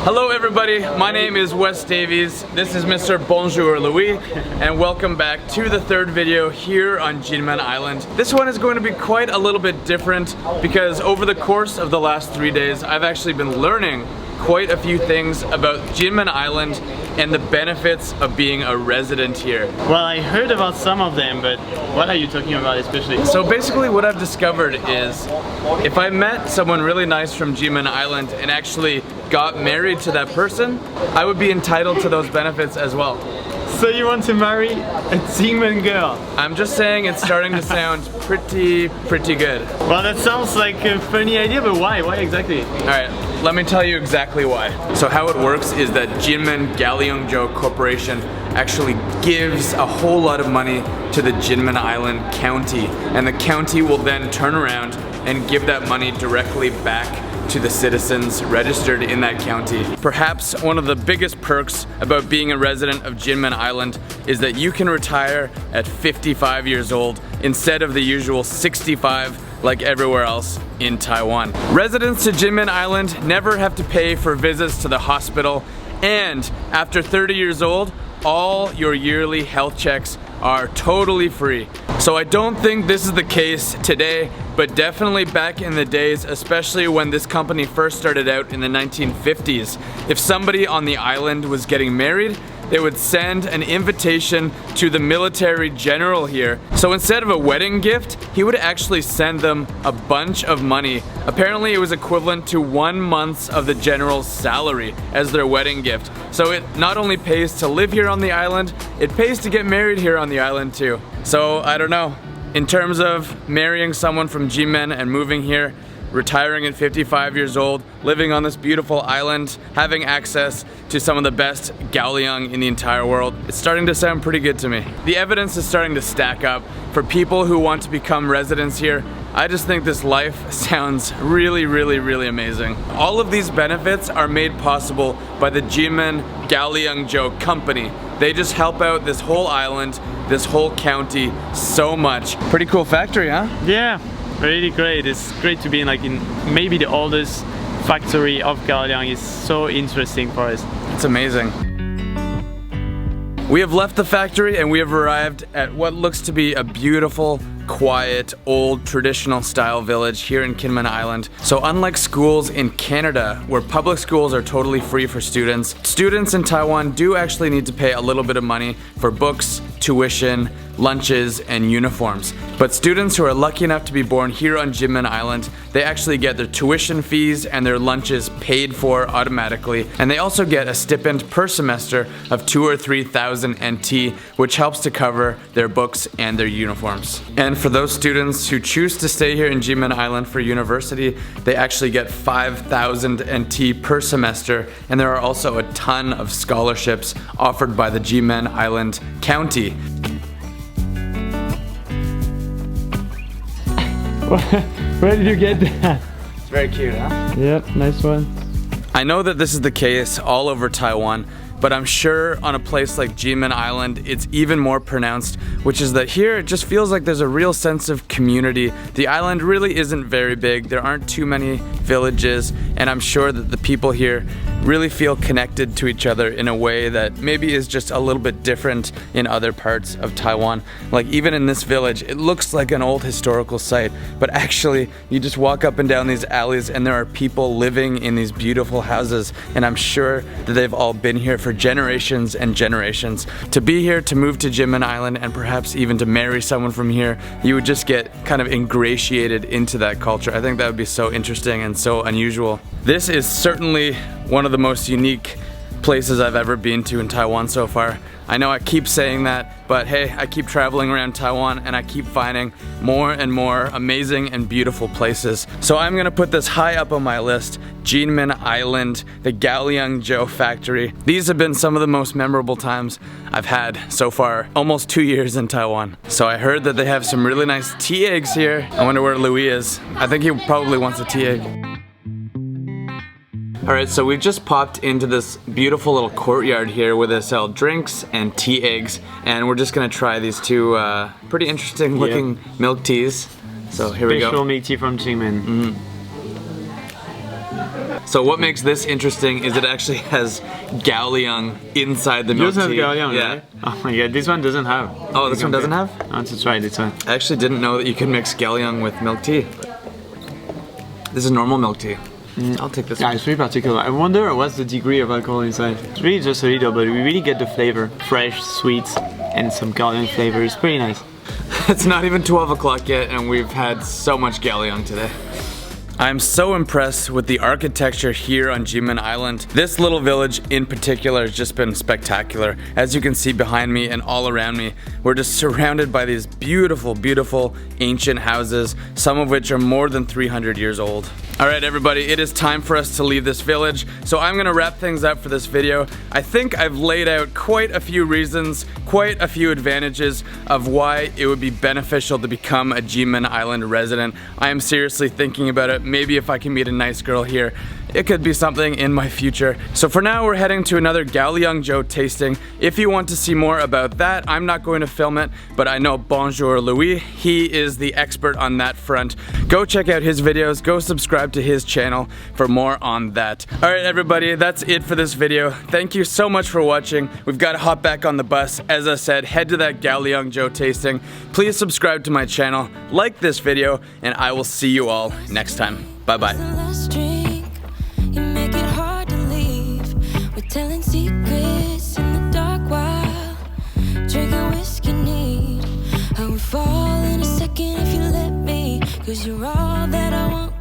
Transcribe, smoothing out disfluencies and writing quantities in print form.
Hello everybody, my name is Wes Davies, this is Mr. Bonjour Louis, and welcome back to the third video here on Kinmen Island. This one is going to be quite a little bit different because over the course of the last 3 days I've actually been learning quite a few things about Kinmen Island and the benefits of being a resident here. Well, I heard about some of them, but what are you talking about especially? So basically what I've discovered is if I met someone really nice from Kinmen Island and actually got married to that person, I would be entitled to those benefits as well. So you want to marry a Kinmen girl? I'm just saying it's starting to sound pretty good. Well, that sounds like a funny idea, but why? Why exactly? Alright, let me tell you exactly why. So how it works is that Kinmen Kaoliung Jiu Corporation actually gives a whole lot of money to the Kinmen Island county, and the county will then turn around and give that money directly back to the citizens registered in that county. Perhaps one of the biggest perks about being a resident of Kinmen Island is that you can retire at 55 years old instead of the usual 65 like everywhere else in Taiwan. Residents to Kinmen Island never have to pay for visits to the hospital, and after 30 years old, all your yearly health checks are totally free. So I don't think this is the case today, but definitely back in the days, especially when this company first started out in the 1950s, if somebody on the island was getting married, they would send an invitation to the military general here. So instead of a wedding gift, he would actually send them a bunch of money. Apparently it was equivalent to 1 month of the general's salary as their wedding gift. So it not only pays to live here on the island, it pays to get married here on the island too. So I don't know, in terms of marrying someone from Kinmen and moving here, retiring at 55 years old, living on this beautiful island, having access to some of the best Kaoliung in the entire world, it's starting to sound pretty good to me. The evidence is starting to stack up for people who want to become residents here. I just think this life sounds really amazing. All of these benefits are made possible by the Kinmen Kaoliung Jiu Company. They just help out this whole island, this whole county so much. Pretty cool factory, huh? Yeah, really great. It's great to be in maybe the oldest factory of Kaoliung. Is so interesting for us. It's amazing. We have left the factory and we have arrived at what looks to be a beautiful, quiet, old, traditional style village here in Kinmen Island. So unlike schools in Canada, where public schools are totally free for students, students in Taiwan do actually need to pay a little bit of money for books, tuition, lunches, and uniforms. But students who are lucky enough to be born here on Kinmen Island, they actually get their tuition fees and their lunches paid for automatically, and they also get a stipend per semester of 2,000 or 3,000 NT, which helps to cover their books and their uniforms. And for those students who choose to stay here in Kinmen Island for university, they actually get 5,000 NT per semester, and there are also a ton of scholarships offered by the Kinmen Island County. Where did you get that? It's very cute, huh? Yep, nice one. I know that this is the case all over Taiwan, but I'm sure on a place like Kinmen Island, it's even more pronounced, which is that here it just feels like there's a real sense of community. The island really isn't very big, there aren't too many villages, and I'm sure that the people here really feel connected to each other in a way that maybe is just a little bit different in other parts of Taiwan. Like even in this village, it looks like an old historical site, but actually you just walk up and down these alleys and there are people living in these beautiful houses, and I'm sure that they've all been here for generations and generations. To be here, to move to Kinmen Island, and perhaps even to marry someone from here, you would just get kind of ingratiated into that culture. I think that would be so interesting and so unusual. This is certainly one of the most unique places I've ever been to in Taiwan so far. I know I keep saying that, but hey, I keep traveling around Taiwan and I keep finding more and more amazing and beautiful places. So I'm gonna put this high up on my list, Kinmen Island, the Kaoliung Jiu factory. These have been some of the most memorable times I've had so far, almost 2 years in Taiwan. So I heard that they have some really nice tea eggs here. I wonder where Louis is. I think he probably wants a tea egg. Alright, so we've just popped into this beautiful little courtyard here where they sell drinks and tea eggs, and we're just gonna try these two pretty interesting looking milk teas. So here we go. Special milk tea from Kinmen. So what makes this interesting is it actually has Kaoliung inside the milk tea. Yours has Kaoliung, yeah. right? Oh my god, this one doesn't have. Oh, this one doesn't have? Let's try this one. I actually didn't know that you could mix Kaoliung with milk tea. This is normal milk tea. I'll take this Yeah, one. it's really particular. I wonder what's the degree of alcohol inside. It's really just a little, but we really get the flavor. Fresh, sweet, and some Kaoliung flavor. It's pretty nice. It's not even 12 o'clock yet and we've had so much Kaoliung today. I'm so impressed with the architecture here on Kinmen Island. This little village in particular has just been spectacular. As you can see behind me and all around me, we're just surrounded by these beautiful, beautiful ancient houses, some of which are more than 300 years old. Alright everybody, it is time for us to leave this village, so I'm gonna wrap things up for this video. I think I've laid out quite a few reasons, quite a few advantages of why it would be beneficial to become a Kinmen Island resident. I am seriously thinking about it. Maybe if I can meet a nice girl here, it could be something in my future. So for now, we're heading to another Kaoliung Jiu tasting. If you want to see more about that, I'm not going to film it, but I know Bonjour Louis, he is the expert on that front. Go check out his videos, go subscribe to his channel for more on that. Alright everybody, that's it for this video. Thank you so much for watching. We've got to hop back on the bus. As I said, head to that Kaoliung Jiu tasting. Please subscribe to my channel, like this video, and I will see you all next time. Bye bye. Telling secrets in the dark while drinking whiskey neat. I would fall in a second if you let me, 'cause you're all that I want.